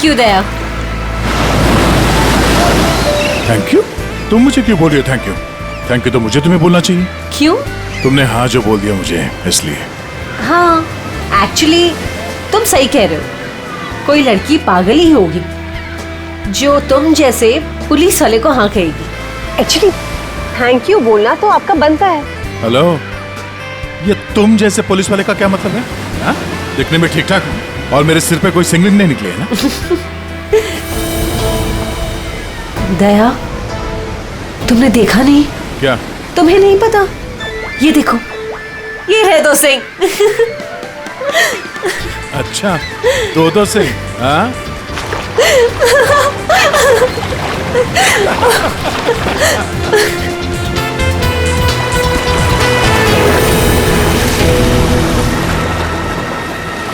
Thank you Daya. Thank you? तुम मुझे क्यों बोल रही हो थैंक यू? थैंक यू तो मुझे तुम्हें बोलना चाहिए। क्यों? तुमने हाँ जो बोल दिया मुझे इसलिए। हाँ, एक्चुअली तुम सही कह रहे हो। कोई लड़की पागल ही होगी जो तुम जैसे पुलिस वाले को हाँ कहेगी। एक्चुअली थैंक यू बोलना तो आपका बनता है। हेलो, ये तुम जैसे पुलिस वाले का क्या मतलब है? हाँ? दिखने में ठीक ठाक हूँ और मेरे सिर पे कोई सिंगलिंग नहीं निकली है ना? दया, तुमने देखा नहीं? क्या? तुम्हें नहीं पता? ये देखो, ये रहे 2 सिंह। अच्छा, दो से? हाँ?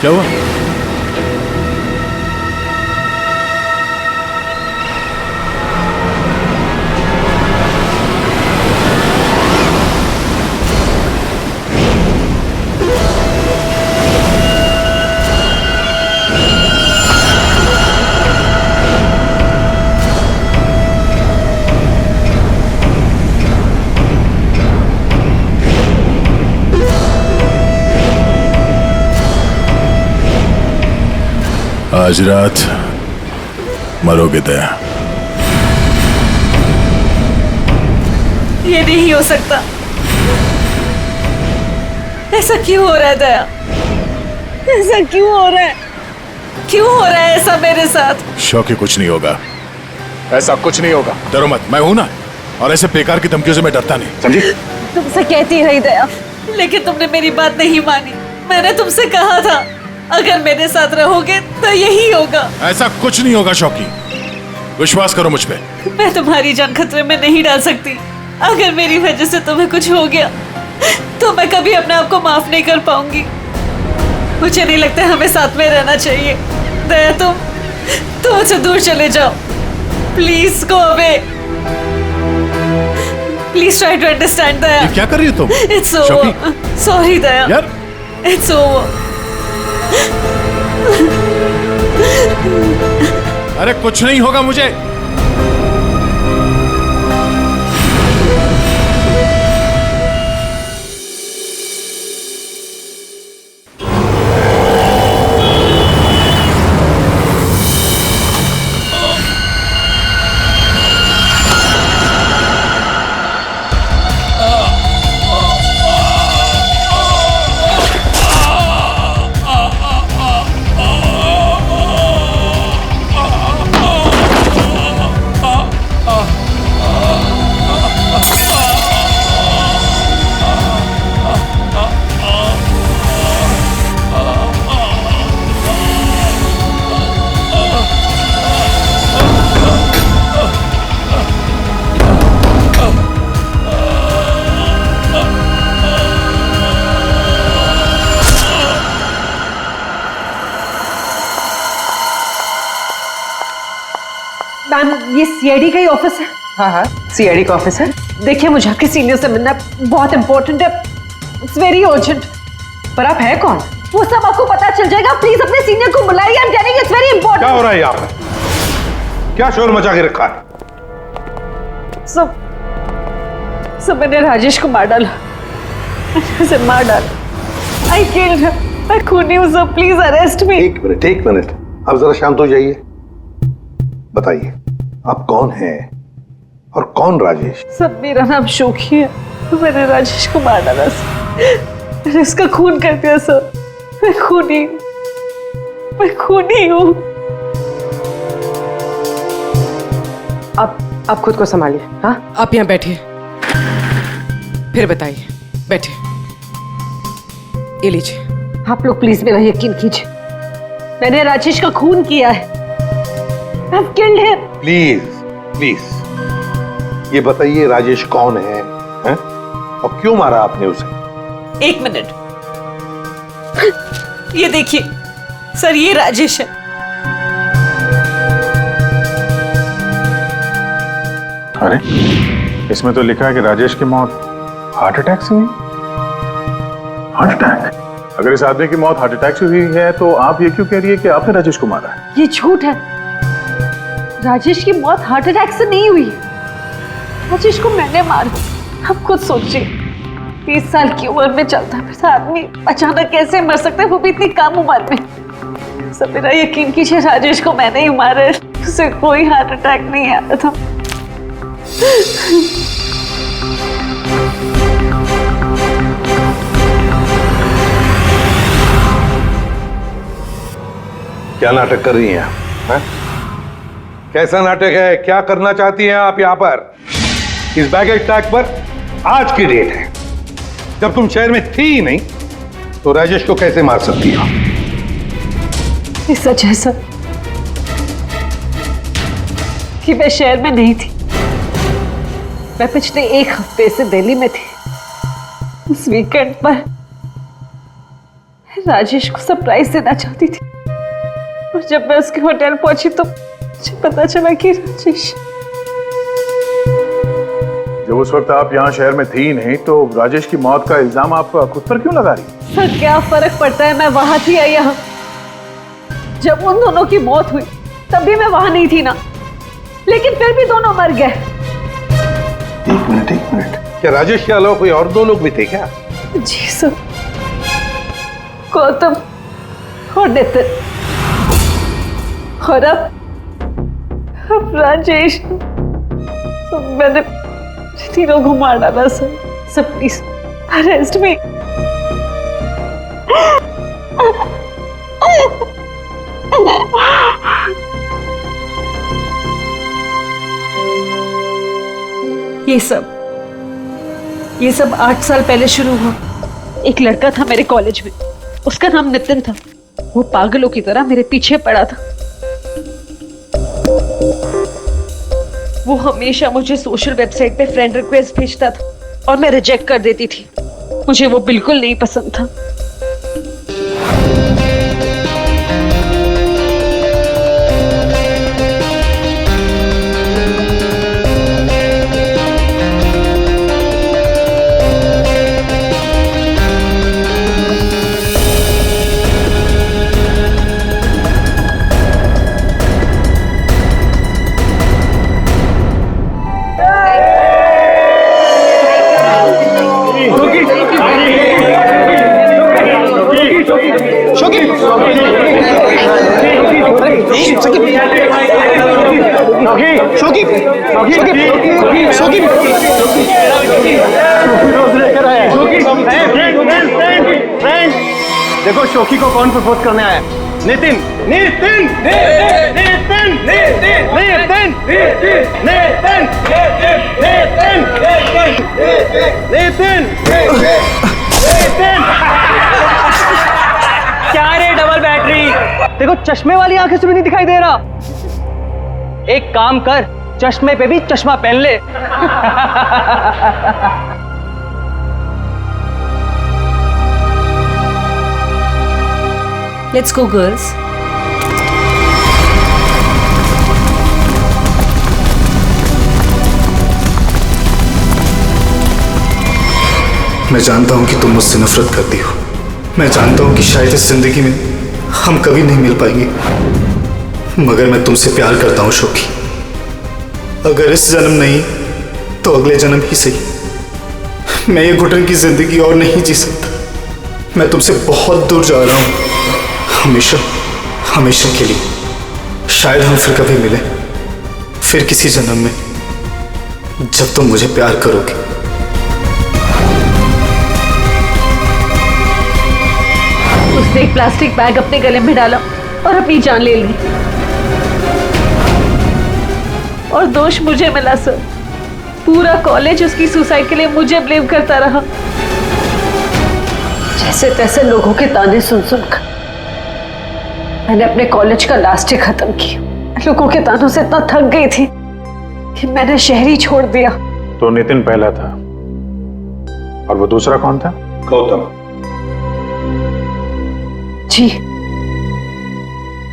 क्या हुआ? आज रात मरोगे दया। ये नहीं हो सकता। ऐसा क्यों हो रहा है दया? ऐसा क्यों हो रहा है? क्यों हो रहा है ऐसा मेरे साथ? शौकी, कुछ नहीं होगा, ऐसा कुछ नहीं होगा। डरो मत, मैं हूं ना, और ऐसे बेकार की धमकियों से मैं डरता नहीं, समझी? तुमसे कहती रही दया, लेकिन तुमने मेरी बात नहीं मानी। मैंने तुमसे कहा था अगर मेरे साथ रहोगे तो यही होगा। ऐसा कुछ नहीं होगा शौकी, विश्वास करो मुझ पे। मैं तुम्हारी जान खतरे में नहीं डाल सकती। अगर मेरी वजह से तुम्हें कुछ हो गया तो मैं कभी अपने आप को माफ नहीं कर पाऊंगी। मुझे नहीं लगता हमें साथ में रहना चाहिए। दया, तुम मुझसे दूर चले जाओ। Please go away. Please try to understand Daya. ये क्या कर रही हो तुम? It's over. सॉरी दया। यार, इट्स ओवर। अरे कुछ नहीं होगा मुझे। मैम, ये सीआईडी का ही ऑफिस है। हाँ हाँ, सीआईडी का ऑफिस है। देखिए, मुझे आपके सीनियर से मिलना बहुत इंपॉर्टेंट है। It's very urgent. पर आप है कौन? वो सब आपको पता चल जाएगा। प्लीज अपने सीनियर को बुलाइए। I am telling it's very important. क्या हो रहा है यहाँ पे? क्या शोर मचा के रखा है? सब मैंने राजेश को मार डाला। उसे मार डाला। I killed him. मैं खूनी हूँ सर, प्लीज अरेस्ट मी। एक मिनट, अब जरा शांत हो जाइए। बताइए, आप कौन हैं और कौन राजेश? सब, मेरा नाम शोकी है। मैंने राजेश को मार डाला सर। मैंने उसका खून कर दिया सर। मैं खूनी हूँ। आप खुद को संभालिए। हाँ, आप यहाँ बैठिए, फिर बताइए। बैठिए, ये लीजिए। आप लोग प्लीज मेरा यकीन कीजिए। मैंने राजेश का खून किया है। I've killed him. प्लीज ये बताइए, राजेश कौन है, हैं? और क्यों मारा आपने उसे? 1 मिनट। ये देखिए सर, ये राजेश है। अरे, इसमें तो लिखा है कि राजेश की मौत हार्ट अटैक से हुई। Heart attack? अगर इस आदमी की मौत हार्ट अटैक से हुई है तो आप ये क्यों कह रही है कि आपने राजेश को मारा है? ये झूठ है। राजेश की मौत हार्ट अटैक से नहीं हुई। राजेश को मैंने मारा। आप खुद सोचिए, 30 साल की उम्र में चलता फिरता आदमी अचानक कैसे मर सकता है, वो भी इतनी कम उम्र में। सब मेरा यकीन कीजिए, राजेश को मैंने ही मारा है। उसे कोई हार्ट अटैक नहीं आया था। क्या नाटक कर रही हैं आप? हैं? कैसा नाटक है? क्या करना चाहती हैं आप यहाँ पर? इस बैगेज टैग पर आज की डेट है। जब तुम शहर में थी ही नहीं तो राजेश को कैसे मार सकती हो? ये सच है सर कि मैं शहर में नहीं थी। मैं पिछले 1 हफ्ते से दिल्ली में थी। उस वीकेंड पर राजेश को सरप्राइज देना चाहती थी, और जब मैं उसके होटल पहुंची तो मुझे पता चला कि राजेश। जब उस वक्त आप यहाँ शहर में थी नहीं तो राजेश की मौत का इल्जाम आप खुद पर क्यों लगा रही? सर क्या फर्क पड़ता है, मैं वहां थी या यहाँ। जब उन दोनों की मौत हुई तब भी मैं वहां नहीं थी ना, लेकिन फिर भी दोनों मर गए। एक मिनट, क्या राजेश के अलावा कोई और 2 लोग भी थे क्या? जी सर, गौतम और नितिन, और अब राजेश। तो मैंने तीनों को मार डाला सर। सर प्लीज अरेस्ट मी। ये सब 8 साल पहले शुरू हुआ। एक लड़का था मेरे कॉलेज में, उसका नाम नितिन था। वो पागलों की तरह मेरे पीछे पड़ा था। वो हमेशा मुझे सोशल वेबसाइट पे फ्रेंड रिक्वेस्ट भेजता था और मैं रिजेक्ट कर देती थी। मुझे वो बिल्कुल नहीं पसंद था। देखो शोकी को कौन प्रपोज करने आया? नितिन। नितिन नितिन नितिन नितिन नितिन नितिन नितिन नितिन। क्या रे डबल बैटरी? देखो चश्मे वाली आंखें से भी नहीं दिखाई दे रहा। एक काम कर, चश्मे पे भी चश्मा पहन ले। Let's go, girls. मैं जानता हूं कि तुम मुझसे नफरत करती हो। मैं जानता हूं कि शायद इस जिंदगी में हम कभी नहीं मिल पाएंगे, मगर मैं तुमसे प्यार करता हूं शोकी। अगर इस जन्म नहीं तो अगले जन्म ही सही। मैं ये घुटन की जिंदगी और नहीं जी सकता। मैं तुमसे बहुत दूर जा रहा हूं, हमेशा हमेशा के लिए। शायद हम फिर कभी मिले, फिर किसी जन्म में, जब तुम मुझे प्यार करोगे। उसने एक प्लास्टिक बैग अपने गले में डाला और अपनी जान ले ली, और दोष मुझे मिला सर। पूरा कॉलेज उसकी सुसाइड के लिए मुझे ब्लेम करता रहा। जैसे तैसे लोगों के ताने सुन सुनकर मैंने अपने कॉलेज का लास्ट ईयर खत्म किया। लोगों के तानों से इतना थक गई थी कि मैंने शहर ही छोड़ दिया। तो नितिन पहला था, और वो दूसरा कौन था? गौतम। जी,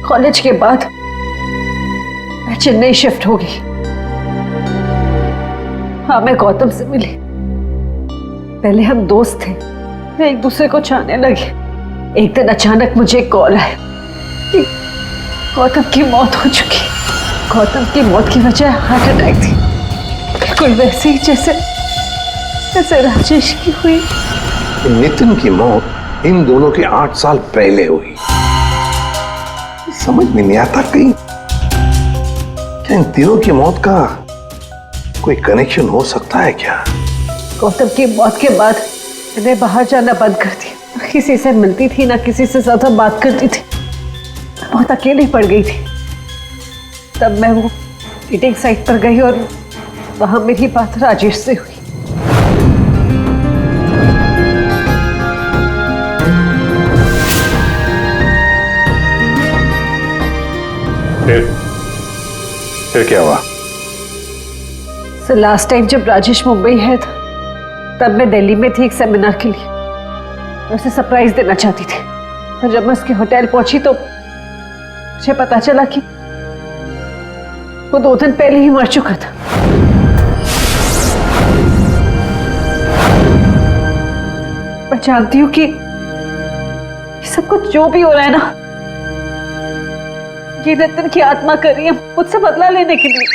कॉलेज के बाद मैं चेन्नई शिफ्ट हो गई। हाँ, मैं गौतम से मिली। पहले हम दोस्त थे, फिर एक दूसरे को चाहने लगे। एक दिन अचानक मुझे कॉल आया कि गौतम की मौत हो चुकी। गौतम की मौत की वजह हार्ट अटैक थी, बिल्कुल वैसे ही जैसे राजेश की हुई। नितिन की मौत इन दोनों के 8 साल पहले हुई। समझ में नहीं आता कहीं क्या इन तीनों की मौत का कोई कनेक्शन हो सकता है क्या? गौतम की मौत के बाद मैंने बाहर जाना बंद कर दिया, ना किसी से मिलती थी, ना किसी से ज्यादा बात करती थी, बहुत अकेली पड़ गई थी। तब मैं वो मीटिंग साइट पर गई और वहां मेरी बात राजेश से हुई। फिर क्या हुआ? लास्ट टाइम जब राजेश मुंबई है था, तब मैं दिल्ली में थी एक सेमिनार के लिए। मैं उसे सरप्राइज देना चाहती थी, और जब मैं उसके होटल पहुंची तो मुझे पता चला कि वो 2 दिन पहले ही मर चुका था। मैं जानती हूँ कि सब कुछ जो भी हो रहा है ना, ये नितिन की आत्मा कर रही है मुझसे बदला लेने के लिए।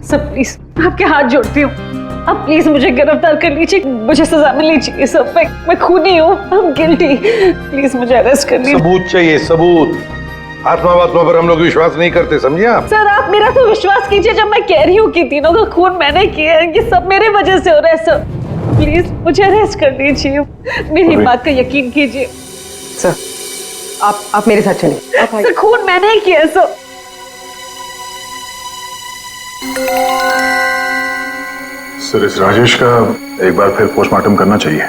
सब प्लीज, मैं आपके हाथ जोड़ती हूँ, आप प्लीज मुझे गिरफ्तार कर लीजिए, मुझे सजा मिलनी चाहिए। सब मैं खूनी हूँ, I'm guilty, प्लीज मुझे अरेस्ट कर लीजिए। सबूत चाहिए, सबूत। आत्मा वात्मा पर हम लोग विश्वास नहीं करते, समझे आप? सर आप मेरा तो विश्वास कीजिए, जब मैं कह रही हूँ कि तीनों का खून मैंने किया है, ये सब मेरे वजह से हो रहा है। सर प्लीज मुझे अरेस्ट कर लीजिए, मेरी बात का यकीन कीजिए। सर आप मेरे साथ चलिए। सर खून मैंने ही किया है सर। सर इस राजेश का एक बार फिर पोस्टमार्टम करना चाहिए।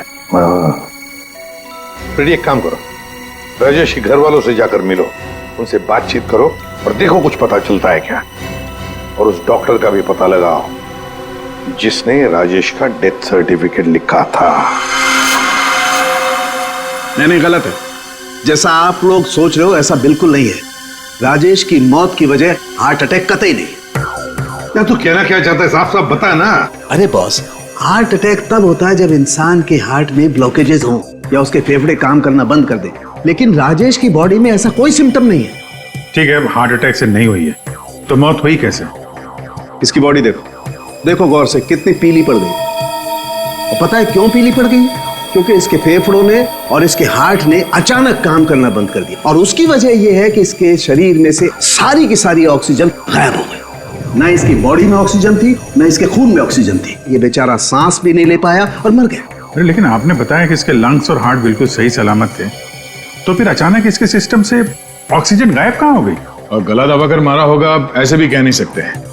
फिर एक काम करो, राजेश के घर वालों से जाकर मिलो, उनसे बातचीत करो और देखो कुछ पता चलता है क्या। और उस डॉक्टर का भी पता लगाओ जिसने राजेश का डेथ सर्टिफिकेट लिखा था। नहीं, गलत है। जैसा आप लोग सोच रहे हो ऐसा बिल्कुल नहीं है। राजेश की मौत की वजह हार्ट अटैक कतई नहीं। या तू कहना क्या चाहता है, साफ साफ बता ना। अरे बॉस, हार्ट अटैक तब होता है जब इंसान के हार्ट में ब्लॉकेजेस हों या उसके फेफड़े काम करना बंद कर दे। लेकिन राजेश की बॉडी में ऐसा कोई सिम्टम नहीं है। ठीक है, हार्ट अटैक से नहीं हुई है तो मौत हुई कैसे? इसकी बॉडी देखो गौर से, कितनी पीली पड़ गई। और पता है क्यों पीली पड़ गई? क्योंकि इसके फेफड़ों ने और इसके हार्ट ने अचानक काम करना बंद कर दिया। और उसकी वजह यह है कि इसके शरीर में से सारी की सारी ऑक्सीजन गायब हो गई। ना इसकी बॉडी में ऑक्सीजन थी, ना इसके खून में ऑक्सीजन थी। ये बेचारा सांस भी नहीं ले पाया और मर गया। अरे लेकिन आपने बताया कि इसके लंग्स और हार्ट बिल्कुल सही सलामत थे, तो फिर अचानक इसके सिस्टम से ऑक्सीजन गायब कहाँ हो गई? और गला दबाकर मारा होगा, ऐसे भी कह नहीं सकते हैं।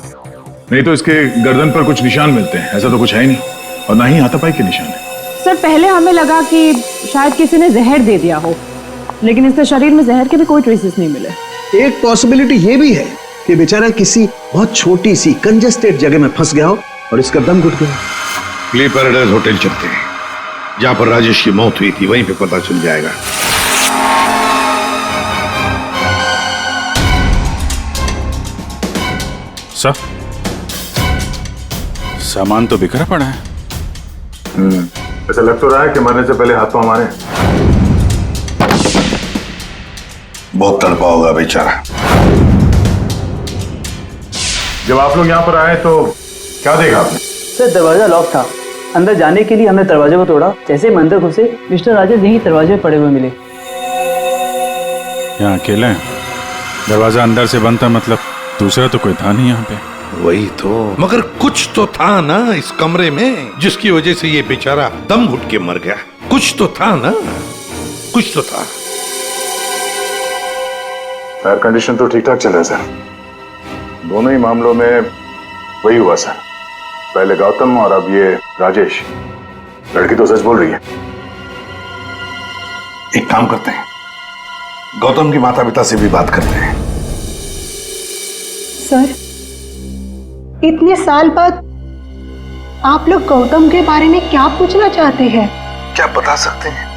नहीं तो इसके गर्दन पर कुछ निशान मिलते हैं, ऐसा तो कुछ है ही नहीं, और ना ही हाथापाई के निशान है। सर पहले हमें लगा कि शायद किसी ने जहर दे दिया हो, लेकिन इसके शरीर में जहर के भी कोई ट्रेसेस नहीं मिले। एक पॉसिबिलिटी ये भी है कि बेचारा किसी बहुत छोटी सी कंजेस्टेड जगह में फंस गया हो और इसका दम घुट गया। क्ली पैराडाइज होटल चलते हैं, जहां पर राजेश की मौत हुई थी, वहीं पे पता चल जाएगा। सर सामान तो बिखरा पड़ा है। ऐसा लग तो रहा है कि मरने से पहले हाथ पांव मारे। बहुत तड़पा होगा बेचारा। जब आप लोग यहाँ पर आए तो क्या देखा आपने? सर दरवाजा लॉक था, अंदर जाने के लिए हमने दरवाजे को तोड़ा। जैसे हम अंदर घुसे, मिस्टर राजेश यहीं दरवाजे में पड़े हुए मिले। यहाँ अकेले हैं, दरवाजा अंदर से बंद था, मतलब दूसरा तो कोई था नहीं यहाँ पे। वही तो, मगर कुछ तो था ना इस कमरे में जिसकी वजह से ये बेचारा दम घुट के मर गया। कुछ तो था ना, कुछ तो था। एयर कंडीशन तो ठीक ठाक चल रहा है सर। दोनों ही मामलों में वही हुआ सर, पहले गौतम और अब ये राजेश। लड़की तो सच बोल रही है। एक काम करते हैं, गौतम के माता पिता से भी बात करते हैं। सर इतने साल बाद आप लोग गौतम के बारे में क्या पूछना चाहते हैं? क्या बता सकते हैं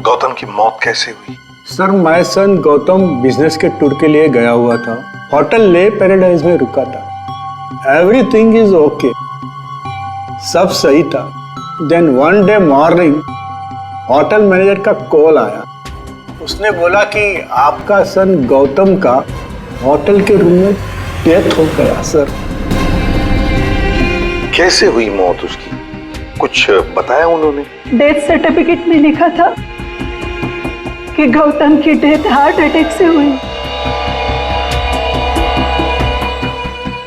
गौतम की मौत कैसे हुई? Sir my son Gautam business के टूर के लिए गया हुआ था, होटल ले पैराडाइज में रुका था। एवरीथिंग इज ओके, सब सही था। Then one day morning hotel manager का कॉल आया। उसने बोला कि आपका सन गौतम का होटल के रूम में डेथ हो गया सर। कैसे हुई मौत उसकी, कुछ बताया उन्होंने? डेथ सर्टिफिकेट में लिखा था कि गौतम की डेथ हार्ट अटैक से हुई।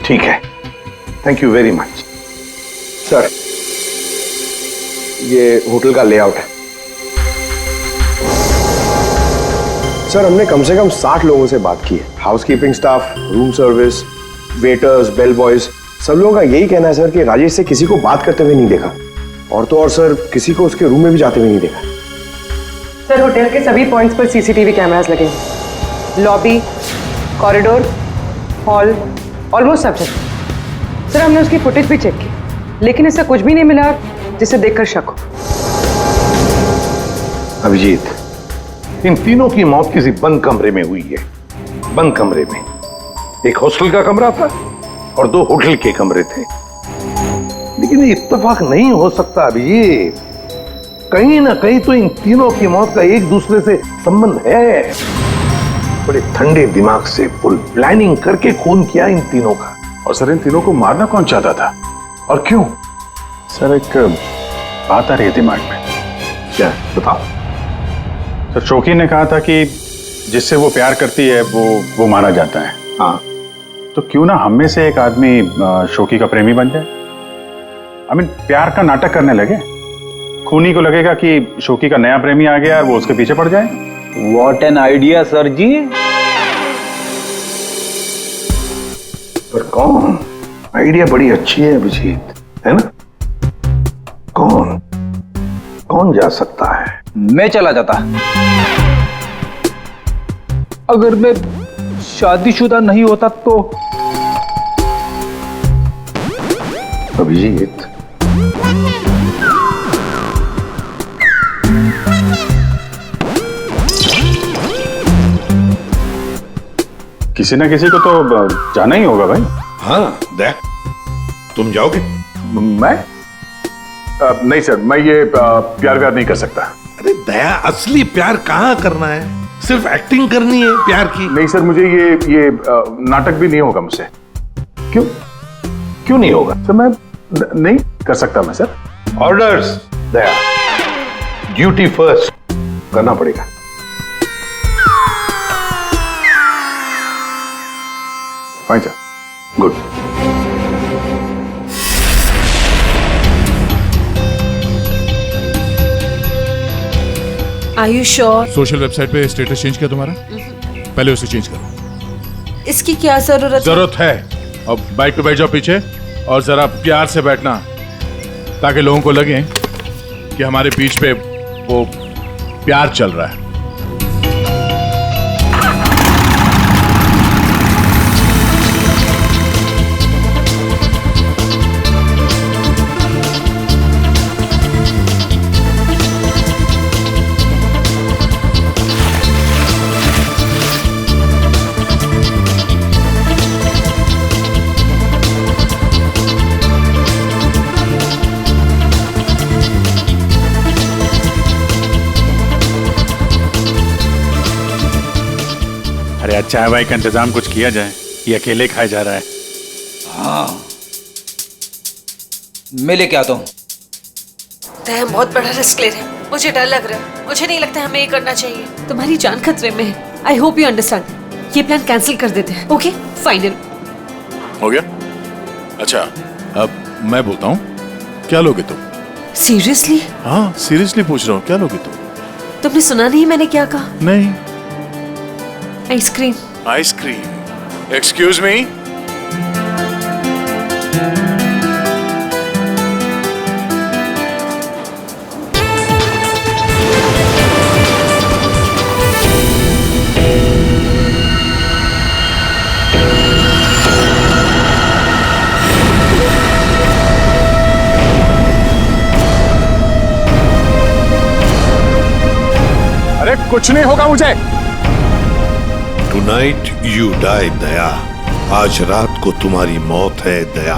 ठीक है, thank you very much. Sir, ये होटल का लेआउट है। सर, हमने कम से कम 60 लोगों से बात की है। Housekeeping staff, room service, waiters, bell boys, सब लोगों का यही कहना है सर कि राजेश से किसी को बात करते हुए नहीं देखा, और तो और सर किसी को उसके रूम में भी जाते हुए नहीं देखा। सर, होटल के सभी पॉइंट्स पर सीसीटीवी कैमरास लगे हैं। लॉबी, कॉरिडोर, हॉल, ऑलमोस्ट सब जगह। सर, हमने उसकी फुटेज भी चेक की, लेकिन ऐसा कुछ भी नहीं मिला जिसे देखकर शक हो। अभिजीत, इन तीनों की मौत किसी बंद कमरे में हुई है। बंद कमरे में एक हॉस्टल का कमरा था और 2 होटल के कमरे थे। लेकिन ये इत्तेफाक नहीं हो सकता अभिजीत, कहीं ना कहीं तो इन तीनों की मौत का एक दूसरे से संबंध है। बड़े ठंडे दिमाग से फुल प्लानिंग करके खून किया इन तीनों का। और सर, इन तीनों को मारना कौन चाहता था और क्यों? सर, एक बात आ रही है दिमाग में। क्या, बताओ। सर, शोकी ने कहा था कि जिससे वो प्यार करती है वो मारा जाता है। हाँ, तो क्यों ना हम में से एक आदमी शोकी का प्रेमी बन जाए। I mean, प्यार का नाटक करने लगे। खूनी को लगेगा कि शोकी का नया प्रेमी आ गया और वो उसके पीछे पड़ जाए। व्हाट एन आइडिया सर जी। पर कौन? आइडिया बड़ी अच्छी है अभिजीत, है ना? कौन जा सकता है? मैं चला जाता। अगर मैं शादीशुदा नहीं होता तो। अभिजीत, किसी ना किसी को तो जाना ही होगा भाई। हाँ, दया, तुम जाओगे? मैं नहीं सर, मैं ये प्यार नहीं कर सकता। अरे दया, असली प्यार कहाँ करना है, सिर्फ एक्टिंग करनी है प्यार की। नहीं सर, मुझे ये नाटक भी नहीं होगा मुझसे। क्यों नहीं होगा? सर, मैं नहीं कर सकता मैं सर। ऑर्डर्स दया, ड्यूटी फर्स्ट करना पड़ेगा। Fine sir, good. Are you sure? Social website पे स्टेटस चेंज किया तुम्हारा? पहले उसे चेंज करो। इसकी क्या जरूरत है? अब बाइक पे बैठ जाओ पीछे और जरा प्यार से बैठना, ताकि लोगों को लगे कि हमारे बीच पे वो प्यार चल रहा है। अरे चाय वाय का इंतजाम कुछ किया जाए, ये अकेले खाया जा रहा है। हाँ, मैं लेके आता हूँ। हम बहुत बड़ा रिस्क ले रहे हैं, मुझे डर लग रहा है। मुझे नहीं लगता हमें ये करना चाहिए। तुम्हारी जान खतरे में है। I hope you understand. ये प्लान कैंसिल कर देते हैं। ओके, फाइनल हो गया? अच्छा, अब मैं बोलता हूँ, क्या लोगे तुम? सीरियसली? हाँ, सीरियसली पूछ रहा हूँ, क्या लोगे तुम? तुमने सुना नहीं मैंने क्या कहा? नहीं। आइसक्रीम। आइसक्रीम? Excuse me? अरे कुछ नहीं होगा मुझे। टुनाइट यू डाई दया, आज रात को तुम्हारी मौत है दया।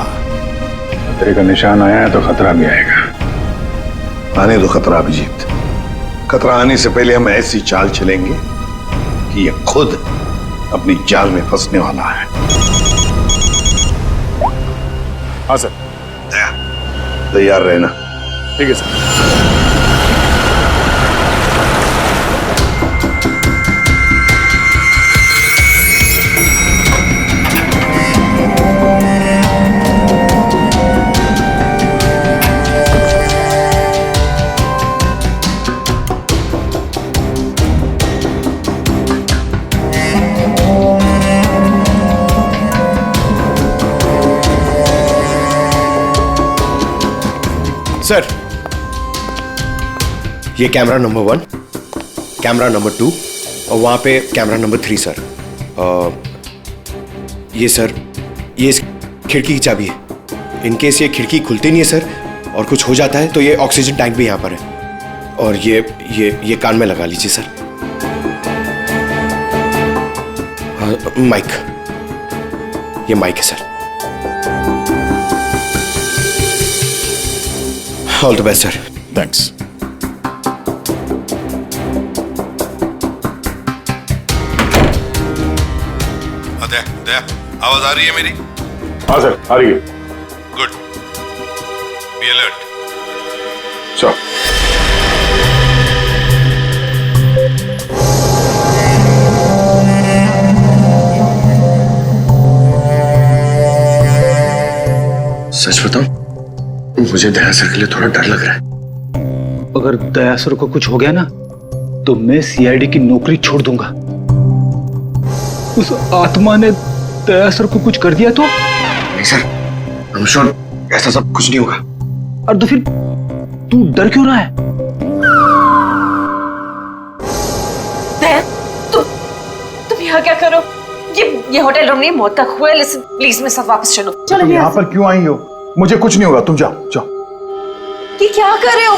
खतरे का निशान आया है तो खतरा भी आएगा। आने दो खतरा अभिजीत। खतरा आने से पहले हम ऐसी चाल चलेंगे कि ये खुद अपनी जाल में फंसने वाला है। हाँ सर। तैयार रहना। ठीक है सर। सर, ये कैमरा नंबर 1, कैमरा नंबर 2 और वहाँ पे कैमरा नंबर 3 सर। ये सर, ये इस खिड़की की चाबी है। इन केस ये खिड़की खुलती नहीं है सर और कुछ हो जाता है तो ये ऑक्सीजन टैंक भी यहाँ पर है। और ये कान में लगा लीजिए सर। माइक, ये माइक है sir. All the best sir. Thanks. Daya, आवाज आ रही है मेरी? हाँ सर, आ रही है। गुड। Be alert. सर। सच बताऊं, मुझे दया सर के लिए थोड़ा डर लग रहा है। अगर दया सर को कुछ हो गया ना तो मैं सीआईडी की नौकरी छोड़ दूंगा। उस आत्मा ने दया सर को कुछ कर दिया तो? नहीं सर, आई एम श्योर ऐसा सब कुछ नहीं होगा। और तो फिर तू डर क्यों रहा है? तुम यहाँ क्या करो? ये होटल रूम नहीं, मौत का कुआं है। लिसन प्लीज, मेरे साथ वापस चलो। तुम यहाँ पर क्यों आई हो? मुझे कुछ नहीं होगा, तुम जाओ जाओ। ये क्या कर रहे हो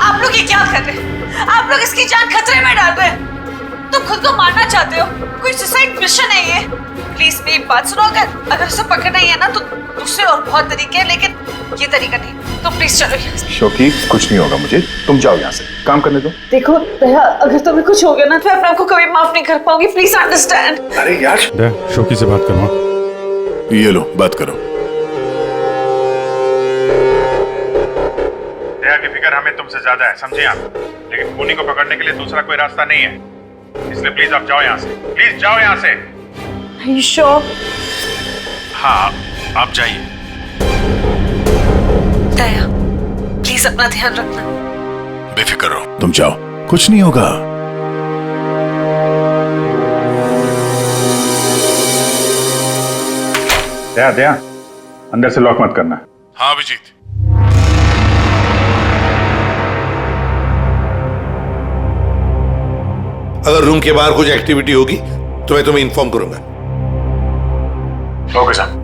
आप लोग? ये क्या कर रहे हो आप लोग? इसकी जान खतरे में डाल रहे हैं। तुम खुद को मारना चाहते हो? कोई सुसाइड मिशन है ये? प्लीज मेरी बात सुनो। अगर उसे पकड़ना ही है ना तो दूसरे और बहुत तरीके हैं, लेकिन ये तरीका नहीं। तो प्लीज चलो यहाँ से। शोकी, कुछ नहीं होगा मुझे, तुम जाओ यहाँ से, काम करने दो। देखो दया, अगर तुम्हें कुछ हो गया ना तो मैं अपने आप को कभी माफ नहीं कर पाऊंगी। Please understand. अरे यार, शोकी से बात करो। ये लो, बात करो। दया की फिक्र हमें तुमसे ज्यादा है, समझे आप? लेकिन खूनी को पकड़ने के लिए दूसरा कोई रास्ता नहीं है, इसलिए प्लीज आप जाओ यहाँ से। प्लीज जाओ यहाँ से। Are you sure? हाँ, आप जाइए। दया, प्लीज अपना ध्यान रखना। बेफिक्र रहो, तुम जाओ, कुछ नहीं होगा। दया दया, अंदर से लॉक मत करना। हाँ अभिजीत। अगर रूम के बाहर कुछ एक्टिविटी होगी तो मैं तुम्हें इन्फॉर्म करूंगा। Okay sir.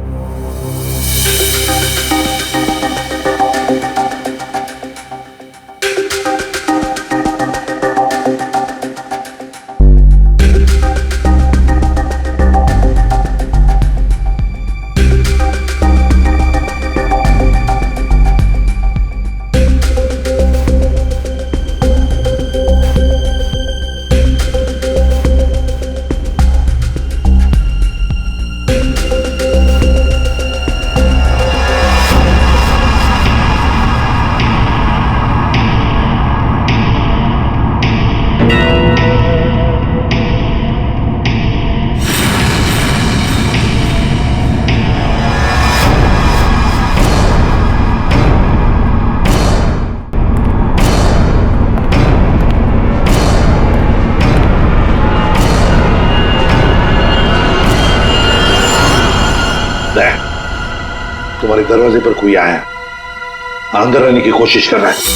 तुम्हारे दरवाजे पर कोई आया, अंदर आने की कोशिश कर रहा है।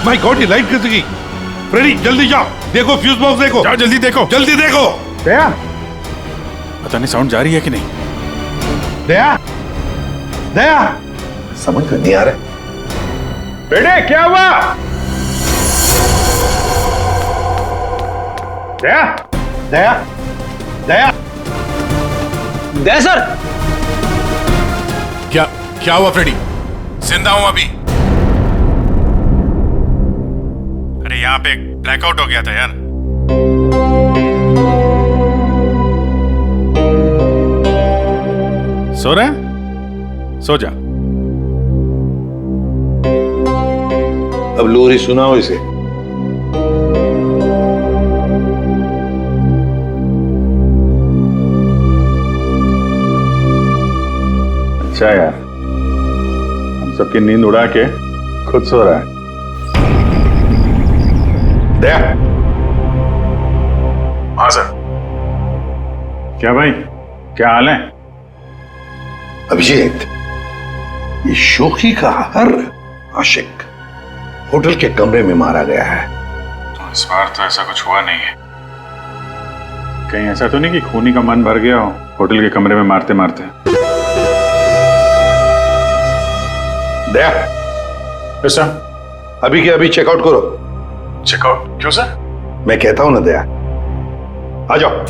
माय गॉड, ये लाइट कैसे गई? फ्रेडी जल्दी जाओ, देखो फ्यूज बॉक्स देखो। जाओ जल्दी देखो। जल्दी देखो। दया, पता नहीं साउंड जा रही है कि नहीं। दया, दया, समझ में नहीं आ रहा। बेटे क्या हुआ? दया, दया, दया, दया सर। क्या हुआ फ्रेडी? जिंदा हूं अभी। अरे यहाँ पे ब्लैकआउट हो गया था यार। सो रहा है? सो जा। अब लोरी सुनाओ इसे। अच्छा यार, हम सबकी नींद उड़ा के खुद सो रहा है। दया। हाँ सर। क्या भाई, क्या हाल है? अभिजीत, ये शोखी का हर आशिक होटल के कमरे में मारा गया है। तो इस बार तो ऐसा कुछ हुआ नहीं है। कहीं ऐसा तो नहीं कि खूनी का मन भर गया हो होटल के कमरे में मारते मारते? दया, सर अभी के अभी चेकआउट करो। चेकआउट क्यों सर? मैं कहता हूं ना दया, आ जाओ।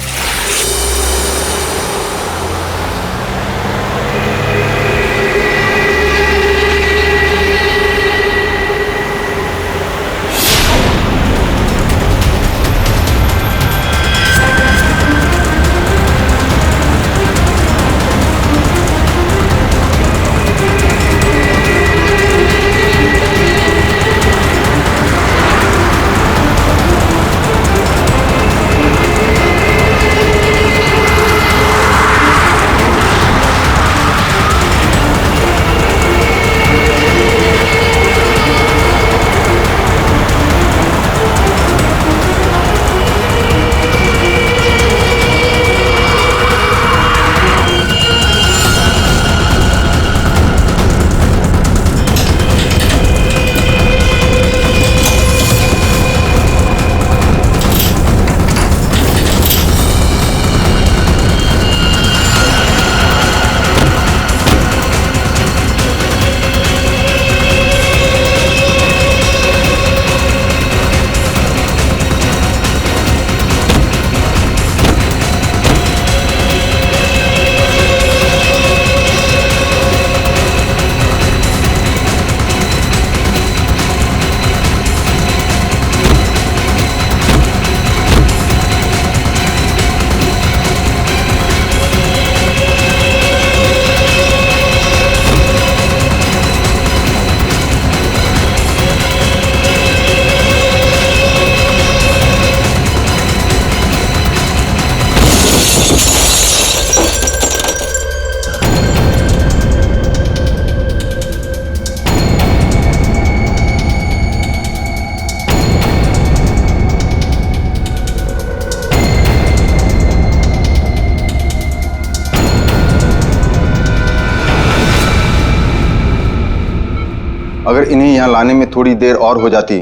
अगर इन्हें यहाँ लाने में थोड़ी देर और हो जाती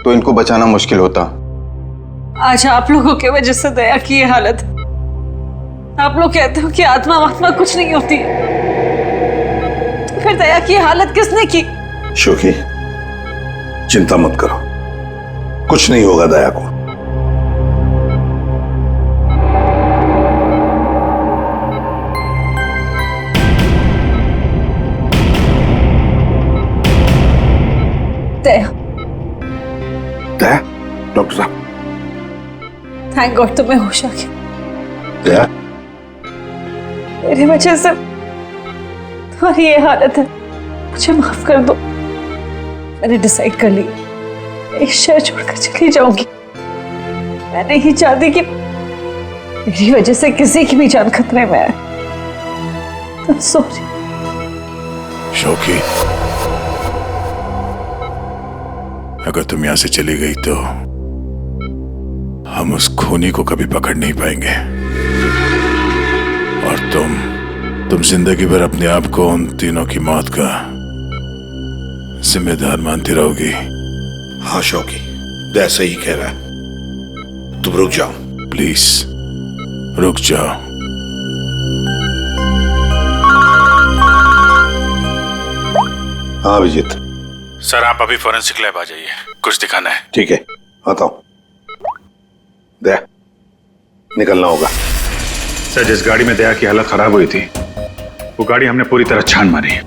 तो इनको बचाना मुश्किल होता। आज आप लोगों की वजह से दया की ये हालत। आप लोग कहते हो कि आत्मा वात्मा कुछ नहीं होती, फिर दया की हालत किसने की? शोकी, चिंता मत करो, कुछ नहीं होगा दया को। दया, दया, डॉक्टर साहब। थैंक गॉड तुम्हें होश आ गया। दया, मेरी वजह से तुम्हारी ये हालत है, मुझे माफ कर दो। मैंने डिसाइड कर लिया, इस शहर छोड़कर चली जाऊंगी। मैं नहीं चाहती कि मेरी वजह से किसी की भी जान खतरे में आए। सॉरी शोकी, अगर तुम यहां से चली गई तो हम उस खूनी को कभी पकड़ नहीं पाएंगे, और तुम जिंदगी भर अपने आप को उन तीनों की मौत का जिम्मेदार मानती रहोगी। हाँ शौकी, दया सही कह रहा है। तुम रुक जाओ प्लीज, रुक जाओ। हाँ अभिजीत। सर आप अभी फॉरेंसिक लैब आ जाइए, कुछ दिखाना है। ठीक है, आता हूं। दया, निकलना होगा। सर जिस गाड़ी में दया की हालत खराब हुई थी, वो गाड़ी हमने पूरी तरह छान मारी।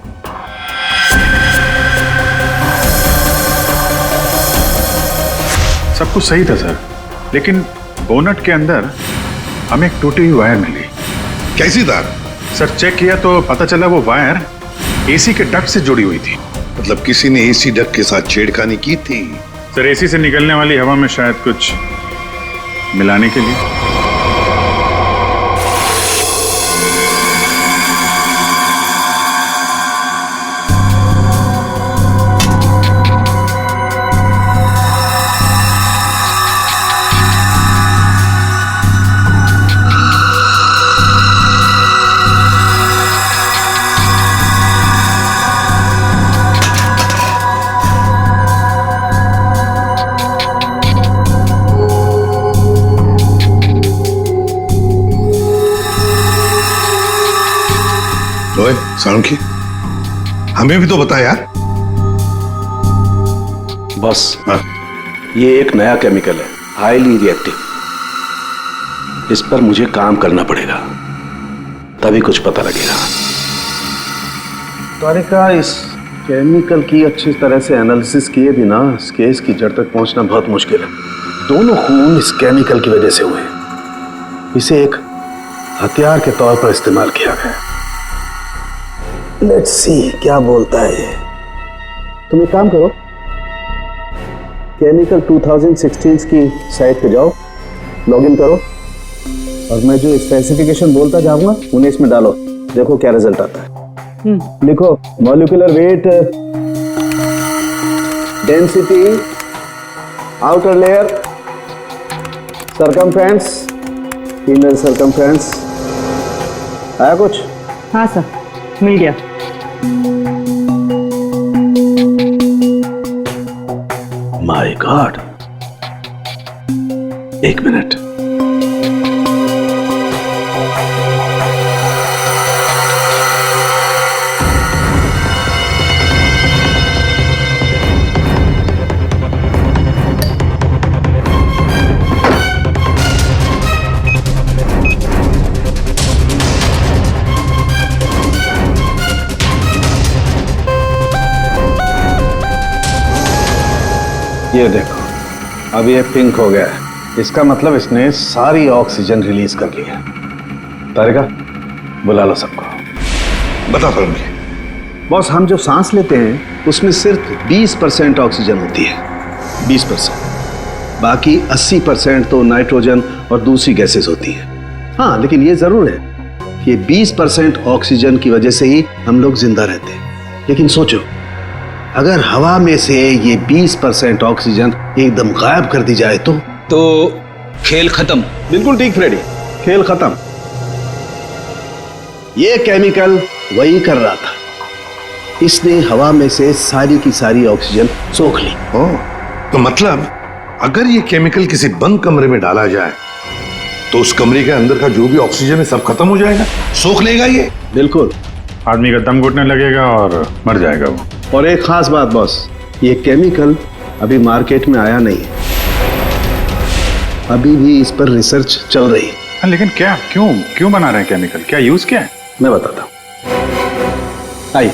सब कुछ सही था सर, लेकिन बोनट के अंदर हमें एक टूटी हुई वायर मिली। कैसी तार? सर चेक किया तो पता चला वो वायर एसी के डक्ट से जुड़ी हुई थी। मतलब किसी ने एसी डक्ट के साथ छेड़खानी की थी? सर एसी से निकलने वाली हवा में शायद कुछ मिलाने के लिए। ओए सालुंखी, हमें भी तो बता यार। बस ये एक नया केमिकल है, हाईली रिएक्टिव। इस पर मुझे काम करना पड़ेगा, तभी कुछ पता लगेगा। तारिका, इस केमिकल की अच्छी तरह से एनालिसिस किए बिना इस केस की जड़ तक पहुंचना बहुत मुश्किल है। दोनों खून इस केमिकल की वजह से हुए। इसे एक हथियार के तौर पर इस्तेमाल किया गया। लेट्स सी क्या बोलता है ये। तुम एक काम करो, केमिकल 2016 की साइट पे जाओ, लॉगिन करो और मैं जो स्पेसिफिकेशन बोलता जाऊंगा उन्हें इसमें डालो, देखो क्या रिजल्ट आता है। लिखो molecular weight, density, outer layer, circumference, inner circumference. आया कुछ? हाँ सर, मिल गया। माय गॉड, एक मिनट। ये देखो, अब ये पिंक हो गया है। इसका मतलब इसने सारी ऑक्सीजन रिलीज कर ली है। तारिका, बुला लो सबको। बता करूंगी। बॉस, हम जो सांस लेते हैं उसमें सिर्फ 20% ऑक्सीजन होती है, 20%। बाकी 80% तो नाइट्रोजन और दूसरी गैसेस होती है। हाँ, लेकिन ये जरूर है कि 20% ऑक्सीजन की वजह से ही हम लोग जिंदा रहते हैं। लेकिन सोचो, अगर हवा में से ये 20% ऑक्सीजन एकदम गायब कर दी जाए तो खेल खत्म। बिल्कुल ठीक फ्रेडी, खेल खत्म। ये केमिकल वही कर रहा था। इसने हवा में से सारी की सारी ऑक्सीजन सोख ली। ओह, तो मतलब अगर ये केमिकल किसी बंद कमरे में डाला जाए तो उस कमरे के अंदर का जो भी ऑक्सीजन है सब खत्म हो जाएगा, सोख लेगा ये। बिल्कुल। आदमी का दम घुटने लगेगा और मर जाएगा वो। और एक खास बात बॉस, ये केमिकल अभी मार्केट में आया नहीं है, अभी भी इस पर रिसर्च चल रही है। लेकिन क्या, क्यों बना रहे हैं केमिकल? क्या यूज क्या है? मैं बताता हूं, आइए।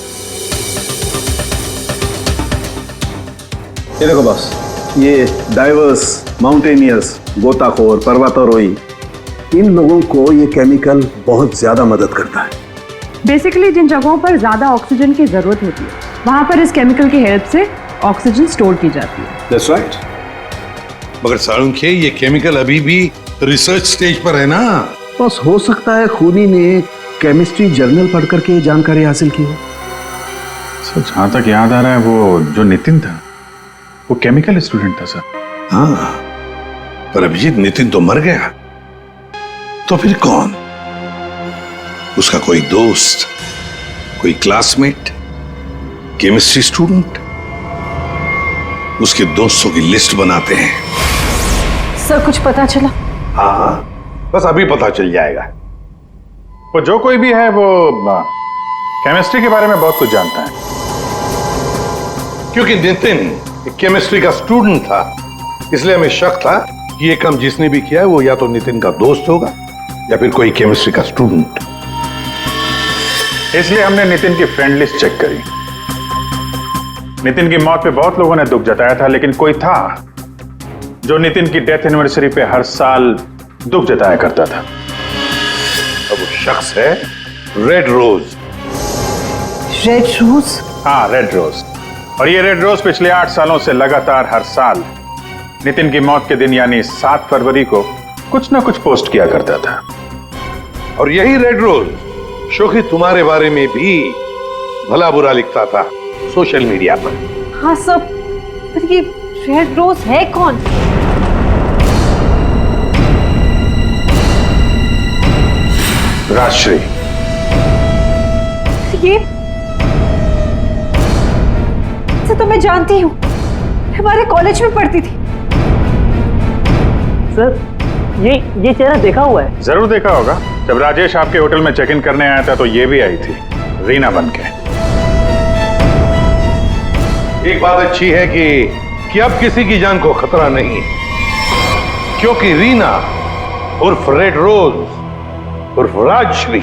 ये देखो बॉस, ये डाइवर्स, माउंटेनियर्स, गोताखोर, पर्वतारोही, इन लोगों को ये केमिकल बहुत ज्यादा मदद करता है। बेसिकली जिन जगहों पर ज्यादा ऑक्सीजन की जरूरत होती है वहां पर इस केमिकल की हेल्प से ऑक्सीजन स्टोर की जाती है। That's right. मगर सालुंखे, ये केमिकल अभी भी रिसर्च स्टेज पर है ना। बस हो सकता है खूनी ने केमिस्ट्री जर्नल पढ़ करके ये जानकारी हासिल की हो। सर जहां तक याद आ रहा है, वो जो नितिन था वो केमिकल स्टूडेंट था सर। हाँ, पर अभिजीत, नितिन तो मर गया, तो फिर कौन? उसका कोई दोस्त, कोई क्लासमेट, केमिस्ट्री स्टूडेंट? उसके दोस्तों की लिस्ट बनाते हैं। सर कुछ पता चला? हाँ हाँ, बस अभी पता चल जाएगा। वो जो कोई भी है वो केमिस्ट्री के बारे में बहुत कुछ जानता है। क्योंकि नितिन केमिस्ट्री का स्टूडेंट था, इसलिए हमें शक था कि ये काम जिसने भी किया है वो या तो नितिन का दोस्त होगा या फिर कोई केमिस्ट्री का स्टूडेंट। इसलिए हमने नितिन की फ्रेंड लिस्ट चेक करी। नितिन की मौत पे बहुत लोगों ने दुख जताया था, लेकिन कोई था जो नितिन की डेथ एनिवर्सरी पे हर साल दुख जताया करता था। अब वो शख्स है रेड रोज। Red rose? हाँ, रेड रोज। और ये रेड रोज पिछले 8 सालों से लगातार हर साल नितिन की मौत के दिन यानी 7 फरवरी को कुछ ना कुछ पोस्ट किया करता था। और यही रेड रोज शोखी तुम्हारे बारे में भी भला बुरा लिखता था सोशल मीडिया पर। हाँ सब, पर ये रेड रोज है कौन? राजश्री। ये तो मैं जानती हूँ, हमारे कॉलेज में पढ़ती थी। सर ये चेहरा देखा हुआ है। जरूर देखा होगा। जब राजेश आपके होटल में चेक इन करने आया था तो ये भी आई थी, रीना बनके। एक बात अच्छी है कि अब किसी की जान को खतरा नहीं है, क्योंकि रीना उर्फ रेड रोज उर्फ राजश्री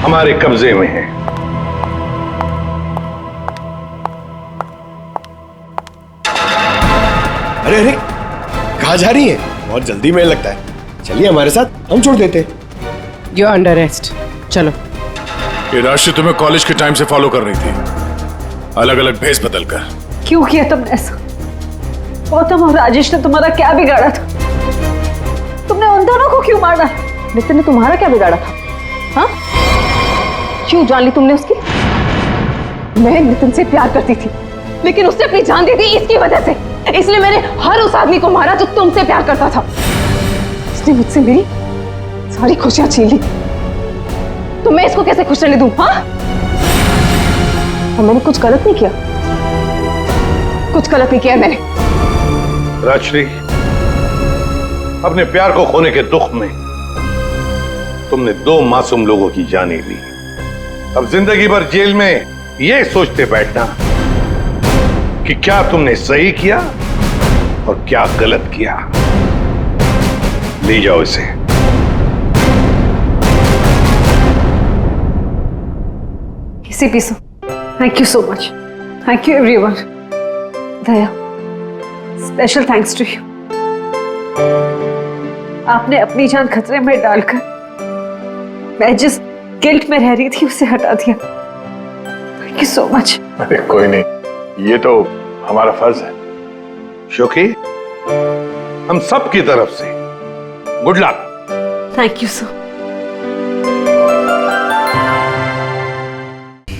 हमारे कब्जे में है। अरे अरे, कहाँ जा रही है? बहुत जल्दी में लगता है। चलिए हमारे साथ, हम छोड़ देते। यू आर अंडर अरेस्ट, चलो। ये राशि तुम्हें कॉलेज के टाइम से फॉलो कर रही थी, अलग अलग भेस बदल कर। क्यों किया तुमने ऐसा? गौतम और राजेश ने तुम्हारा क्या बिगाड़ा था? तुमने उन दोनों को क्यों मारा? नितिन ने तुम्हारा क्या बिगाड़ा था? हाँ, क्यों जान ली तुमने उसकी? मैं नितिन से प्यार करती थी, लेकिन उसने अपनी जान दी थी इसकी वजह से। इसलिए मैंने हर उस आदमी को मारा जो तुमसे प्यार करता था। उसने मुझसे मेरी सारी खुशियां छीन ली, तो मैं इसको कैसे खुश रहने दूं? हाँ, और मैंने कुछ गलत नहीं किया, कुछ गलत नहीं किया मैंने। राजश्री, अपने प्यार को खोने के दुख में तुमने 2 मासूम लोगों की जानें ली। अब जिंदगी भर जेल में ये सोचते बैठना कि क्या तुमने सही किया और क्या गलत किया। ले जाओ इसे। इसी पीसो। Thank you so much. Thank you everyone. Daya, special thanks to you. आपने अपनी जान खतरे में डालकर मैं जिस गिल्ट में रह रही थी उसे हटा दिया। Thank you so much. अरे कोई नहीं, ये तो हमारा फर्ज है। शोखी, हम सब की तरफ से good luck. Thank you sir.